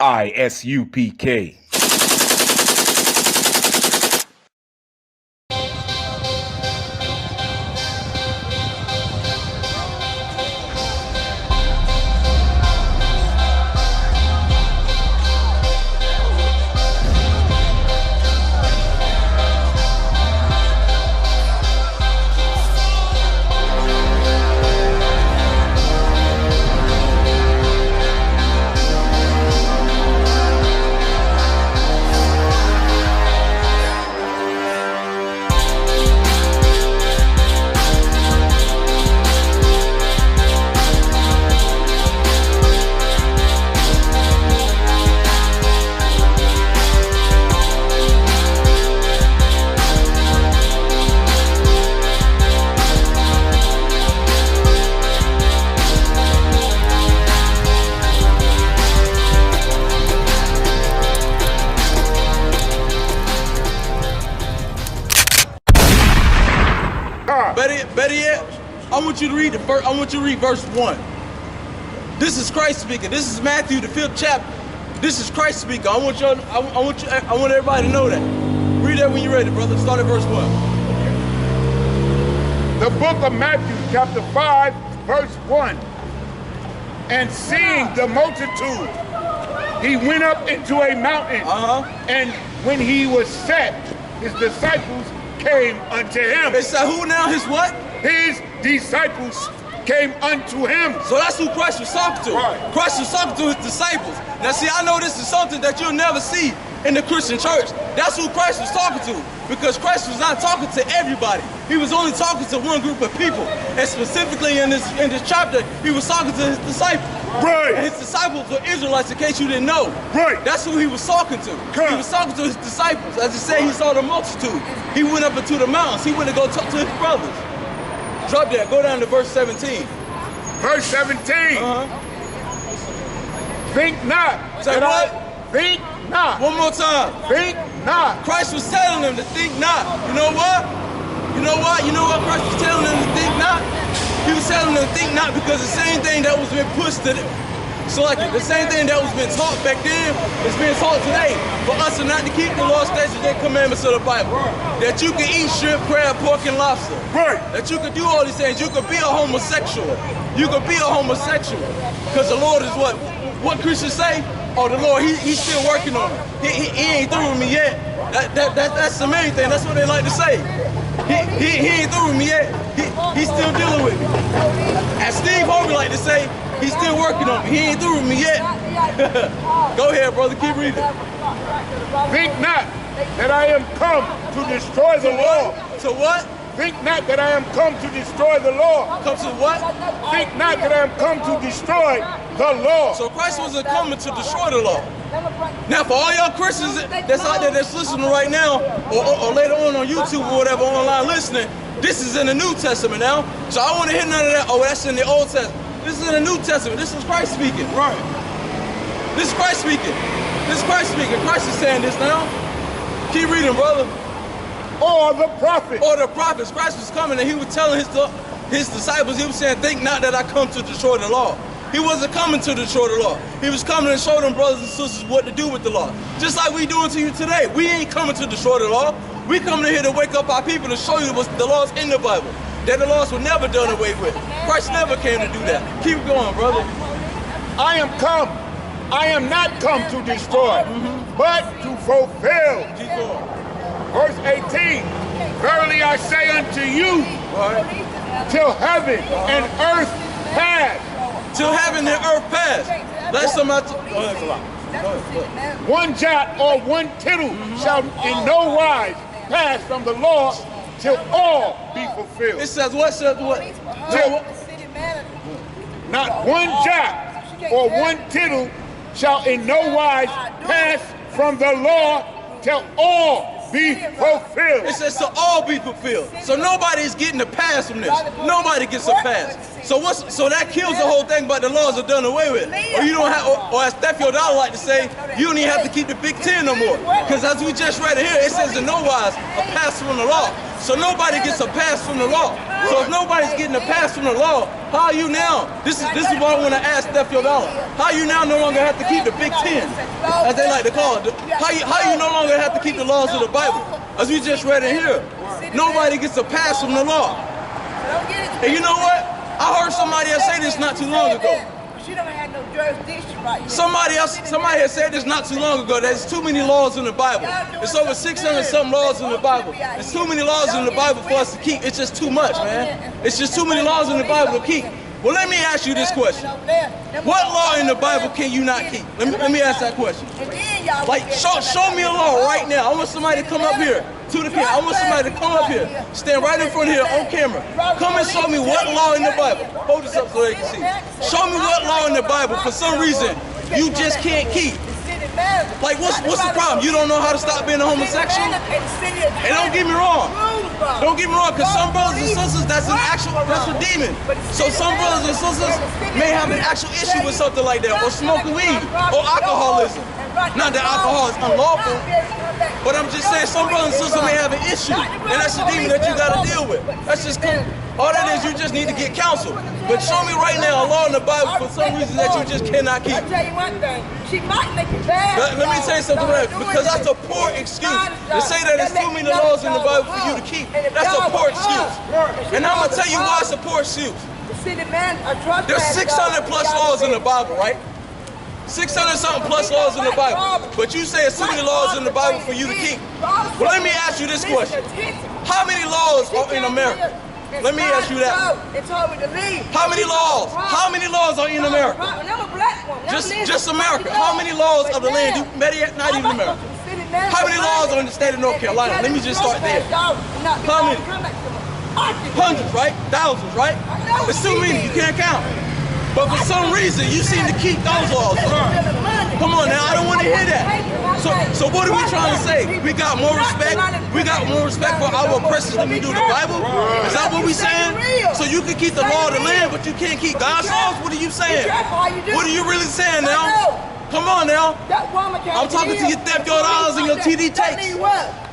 I.S.U.P.K. Better yet, I want you to read verse 1. This is Christ speaking. This is Matthew, the 5th chapter. This is Christ speaking. I want everybody to know that. Read that when you're ready, brother. Start at verse 1. The book of Matthew, chapter 5, verse 1. And seeing the multitude, he went up into a mountain. And when he was set, his disciples came unto him. They said, who now? His what? His disciples came unto him. So that's who Christ was talking to. Right. Christ was talking to his disciples. Now see, I know this is something that you'll never see in the Christian church. That's who Christ was talking to, because Christ was not talking to everybody. He was only talking to one group of people. And specifically in this chapter, he was talking to his disciples. Right. And his disciples were Israelites, in case you didn't know. Right. That's who he was talking to. Come. He was talking to his disciples. As he said, he saw the multitude. He went up into the mountains. He went to go talk to his brothers. Drop that. Go down to verse 17. Verse 17. Think not. Say what? Think not. One more time. Think not. Christ was telling them to think not. You know what? You know what? You know what Christ was telling them to think not? He was telling them to think not because the same thing that was being pushed to them. So like the same thing that was being taught back then is being taught today. For us to not to keep the law, statutes, and commandments of the Bible. That you can eat shrimp, crab, pork, and lobster. Right. That you can do all these things. You could be a homosexual. You could be a homosexual. Because the Lord is what? What Christians say? Oh, the Lord, he's still working on it. He ain't through with me yet. That's the main thing. That's what they like to say. He ain't through with me yet. He's still dealing with me. As Steve Harvey like to say, he's still working on me. He ain't through with me yet. Go ahead, brother. Keep reading. Think not that I am come to destroy the law. So what? Think not that I am come to destroy the law. Come to what? Think not that I am come to destroy the law. So Christ wasn't coming to destroy the law. Now, for all y'all Christians that's out there that's listening right now, or later on YouTube or whatever, online listening, this is in the New Testament now. So I don't want to hear none of that. Oh, that's in the Old Testament. This is in the New Testament. This is Christ speaking. Right. This is Christ speaking. This is Christ speaking. Christ is saying this now. Keep reading, brother. Or the prophets. Or the prophets. Christ was coming and he was telling his disciples, he was saying, think not that I come to destroy the law. He wasn't coming to destroy the law. He was coming to show them brothers and sisters what to do with the law. Just like we doing to you today. We ain't coming to destroy the law. We coming here to wake up our people to show you what the laws in the Bible. That the laws were never done away with. Christ never came to do that. Keep going, brother. I am come. I am not come to destroy, but to fulfill. Keep going. Verse 18. Verily I say unto you, till heaven and earth pass. Till heaven and earth pass. That's somebody. One jot or one tittle shall in no wise pass from the law till all be fulfilled. It says what? Says what? Not one jot or one tittle shall in no wise pass from the law till all be fulfilled. It says to all be fulfilled. So nobody is getting a pass from this. Nobody gets a pass. So that kills the whole thing, but the laws are done away with. Or you don't have, or as Steffi O'Donnell like to say, you don't even have to keep the Big Ten no more. Because as we just read it here, it says in no wise a pass from the law. So nobody gets a pass from the law. So if nobody's getting a pass from the law, how are you now? This is what I want to ask Steph Yodala. How you now no longer have to keep the Big Ten, as they like to call it? How you no longer have to keep the laws of the Bible? As we just read it here. Nobody gets a pass from the law. And you know what? I heard somebody else say this not too long ago. She don't have no jurisdiction right here. Somebody had said this not too long ago. There's too many laws in the Bible. It's over 600 something laws in the Bible. There's too many laws in the Bible for us to keep. It's just too much, man. It's just too many laws in the Bible to keep. Well, let me ask you this question. What law in the Bible can you not keep? Let me ask that question. Like, show me a law right now. I want somebody to come up here to the camera. I want somebody to come up here, stand right in front of here on camera. Come and show me what law in the Bible. Hold this up so they can see. Show me what law in the Bible, for some reason, you just can't keep. Like, what's the problem? You don't know how to stop being a homosexual? And don't get me wrong. Don't get me wrong, because some brothers and sisters, that's a demon. So some brothers and sisters may have an actual issue with something like that, or smoking weed, or alcoholism. Not that alcohol is unlawful, but I'm just saying some brothers and sisters may have an issue, and that's a demon that you got to deal with. That's just all that is. You just need to get counsel. But show me right now a law in the Bible for some reason that you just cannot keep. I'll tell you one thing. She might make it bad. Let me tell you something, because that's a poor excuse. To say that there's too many laws in the Bible for you to keep, that's a poor excuse. And I'm going to tell you why it's a poor excuse. There's 600 plus laws in the Bible, right? 600 something plus laws in the Bible. But you say there's too many laws in the Bible for you to keep. Well, let me ask you this question. How many laws are in America? Let me ask you that. How many laws? How many laws are in America? Just America. How many laws of the land? Not even America. How many laws are in the state of North Carolina? Let me just start there. How many? Hundreds, right? Thousands, right? It's too many. You can't count. But for some reason, you seem to keep those laws. Come on now, I don't want to hear that. So what are we trying to say? We got more respect? We got more respect for our oppressors than we do the Bible? Is that what we saying? So you can keep the law of the land, but you can't keep God's laws? What are you saying? What are you really saying now? Come on now. I'm talking to your Steph Yodalas and your TD takes.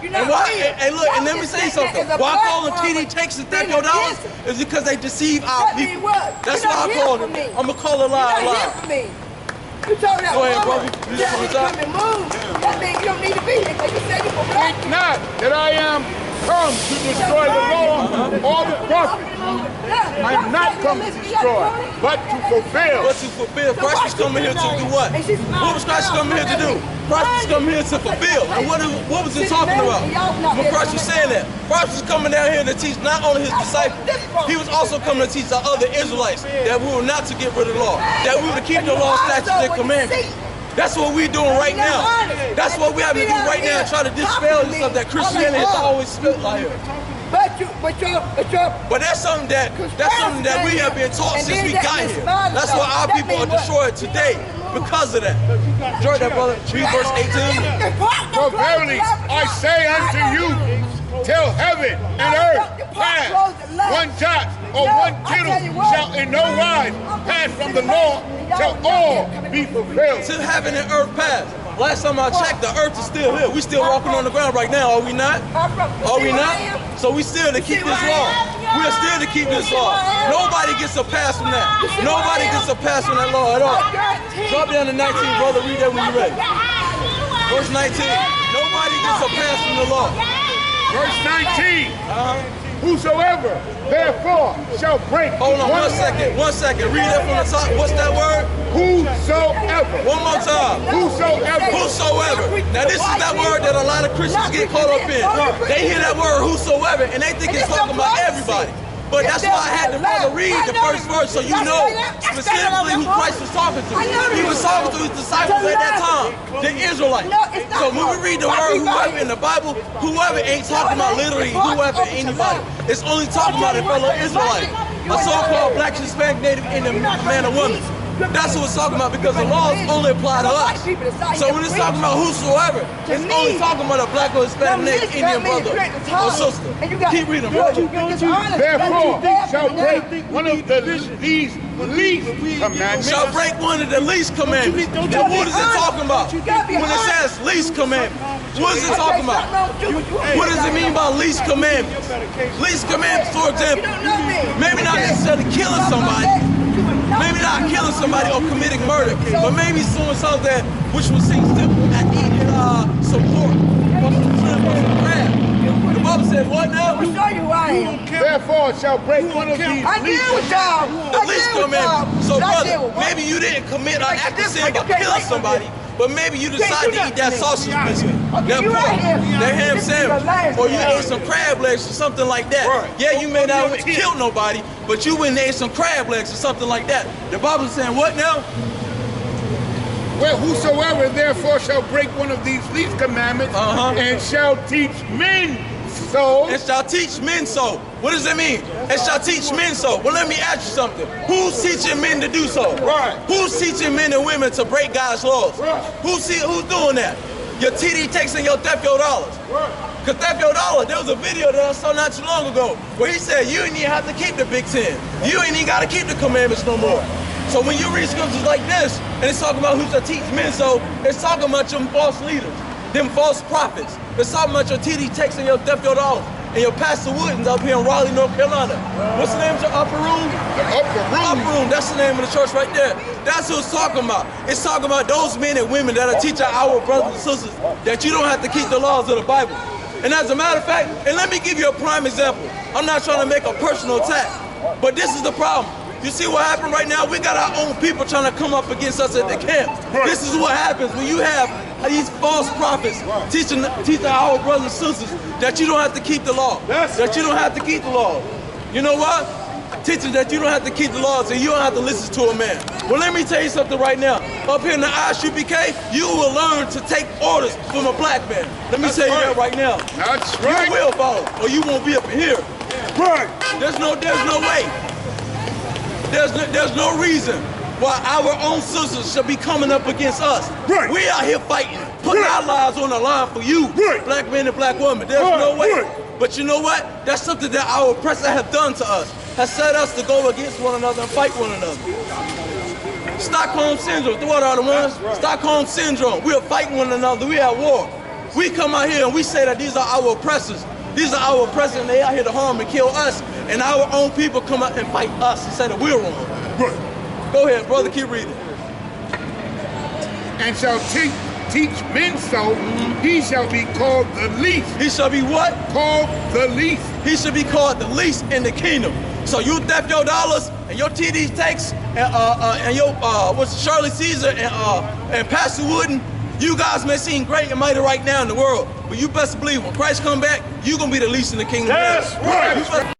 And why? And look, and let me say something. Why I call them TD takes and Steph Yodalas is because they deceive our people. That's why I call them. I'm gonna call it lie. You told that Go ahead, brother. You just want to come and move. That means you don't need to be here because you said you for black. Think not that I am come to destroy the law or the prophets. I am not come to destroy, but to fulfill. But to fulfill. Christ is coming here to do what? What was Christ coming here to do? Christ is coming here to fulfill. And what was he talking about? When Christ was saying that, Christ was coming down here to teach not only his disciples, he was also coming to teach our other Israelites that we were not to get rid of the law, that we were to keep the law, statutes, and commandments. That's what we're doing right now. That's what we have to do right now, try to dispel this stuff that Christianity has always spit like here. But that's something that we have been taught since we got here. That's why our people are destroyed today because of that. Enjoy that, brother. Read verse 18. For verily I say unto you, till heaven and earth pass, one jot or one tittle shall in no wise pass from the law, shall all be fulfilled. Till heaven and earth pass. Last time I checked, the earth is still here. We still walking on the ground right now, are we not? Are we not? So we still to keep this law. We are still to keep this law. Nobody gets a pass from that. Nobody gets a pass from that law at all. Drop down to 19, brother. Read that when you're ready. Verse 19. Nobody gets a pass from the law. Verse 19. Whosoever therefore shall break. Hold on 1 second. 1 second. Read that from the top. What's that word? Whosoever. One more time. Whosoever. Whosoever. Now this is that word that a lot of Christians get caught up in. They hear that word whosoever and they think it's talking about everybody. But that's why I had to brother read the first verse so you know specifically who Christ was talking to. He was talking to his disciples at that time, the Israelites. So when we read the word whoever in the Bible, whoever ain't talking about literally whoever, anybody. It's only talking about a fellow Israelite, a so-called black, Hispanic, Native, Indian man or woman. That's what it's talking about because the laws only apply to us. So when it's talking about whosoever, it's only talking about a black or Hispanic, Native, Indian brother or sister. Keep reading, brother. Therefore shall break one of these least commandment. Shall break one of the least commandments. Now, what is it talking about? When it says least commandment, what is it talking about? What does it mean by least commandments? Least commandments, for example, maybe not necessarily killing somebody, maybe not killing somebody or committing murder, but maybe doing something which would seem simple at eating some pork or some shrimp or some crab. The Bible says what now? I'll show you who I am. Therefore shall break one of these I deal with y'all. The least commandment. So brother, maybe you didn't commit an act of sin by killing somebody, but maybe you decided to eat that sausage biscuit, that pork, that ham sandwich, or you ate some crab legs or something like that. Yeah, you may not have killed nobody, but you went and ate some crab legs or something like that. The Bible is saying what now? Well, whosoever therefore shall break one of these least commandments and shall teach men so. And shall teach men so. What does that mean? And shall teach men so. Well, let me ask you something. Who's teaching men to do so? Right. Who's teaching men and women to break God's laws? Right. Who's doing that? Your TD takes and your theft your dollars. Right. Cause theft your dollar, there was a video that I saw not too long ago where he said you ain't even have to keep the Big Ten. You ain't even gotta keep the commandments no more. So when you read scriptures like this, and it's talking about who shall teach men so, it's talking about them false leaders, them false prophets. It's talking about your TD takes and your theft your dollars, and your Pastor Woodens up here in Raleigh, North Carolina. What's the name of your upper room? The upper room. Upper room, that's the name of the church right there. That's what it's talking about. It's talking about those men and women that are teaching our brothers and sisters that you don't have to keep the laws of the Bible. And as a matter of fact, and let me give you a prime example. I'm not trying to make a personal attack, but this is the problem. You see what happened right now? We got our own people trying to come up against us at the camp. This is what happens when you have these false prophets teaching our brothers and sisters that you don't have to keep the law. That you don't have to keep the law. You know what? Teaching that you don't have to keep the laws and you don't have to listen to a man. Well, let me tell you something right now. Up here in the I.S.U.P.K, you will learn to take orders from a black man. Let me tell you that right now. That's right. You will follow, or you won't be up in here. Right. There's no way. There's no reason why our own sisters should be coming up against us. Right. We out here fighting, putting our lives on the line for you, black men and black women. There's no way. But you know what? That's something that our oppressor have done to us, has set us to go against one another and fight one another. Stockholm Syndrome, what are the ones? Stockholm Syndrome. We are fighting one another, we at war. We come out here and we say that these are our oppressors. These are our oppressors and they out here to harm and kill us. And our own people come out and fight us and say that we're wrong. Right. Go ahead, brother, keep reading. And shall teach men so, he shall be called the least. He shall be what? Called the least. He should be called the least in the kingdom. So you theft your dollars and your TD takes and your what's Shirley Caesar and Pastor Wooden. You guys may seem great and mighty right now in the world, but you best believe when Christ come back, you're gonna be the least in the kingdom. That's right.